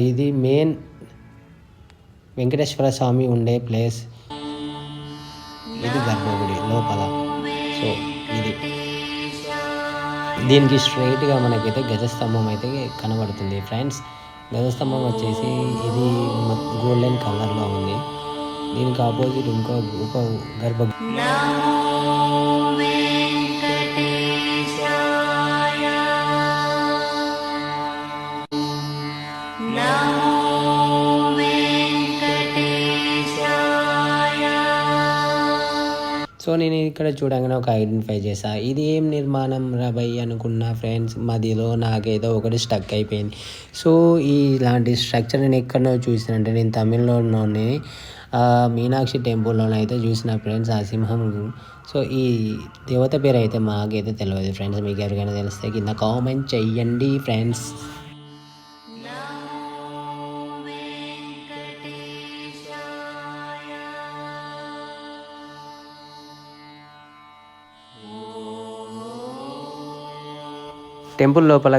ఇది మెయిన్ వెంకటేశ్వర స్వామి ఉండే ప్లేస్. ఇది గర్భగుడి లోపల. సో ఇది దీనికి స్ట్రైట్గా మనకైతే గజస్తంభం అయితే కనబడుతుంది ఫ్రెండ్స్. గజస్తంభం వచ్చేసి ఇది గోల్డెన్ కలర్లో ఉంది. దీనికి ఆపోజిట్ ఒక గర్భ సో నేను ఇక్కడ చూడంగానే ఒక ఐడెంటిఫై చేసా. ఇది ఏం నిర్మాణం రాబోయ్ అనుకున్న ఫ్రెండ్స్. మధ్యలో నాకేదో ఒకటి స్టక్ అయిపోయింది. సో ఇలాంటి స్ట్రక్చర్ నేను ఎక్కడో చూసానంటే నేను తమిళ్లోనే మీనాక్షి టెంపుల్లోనైతే చూసిన ఫ్రెండ్స్ ఆ సింహం. సో ఈ దేవత పేరు అయితే మాకైతే తెలియదు ఫ్రెండ్స్. మీకు ఎవరికైనా తెలిస్తే కింద కామెంట్ చెయ్యండి ఫ్రెండ్స్. టెంపుల్ లోపల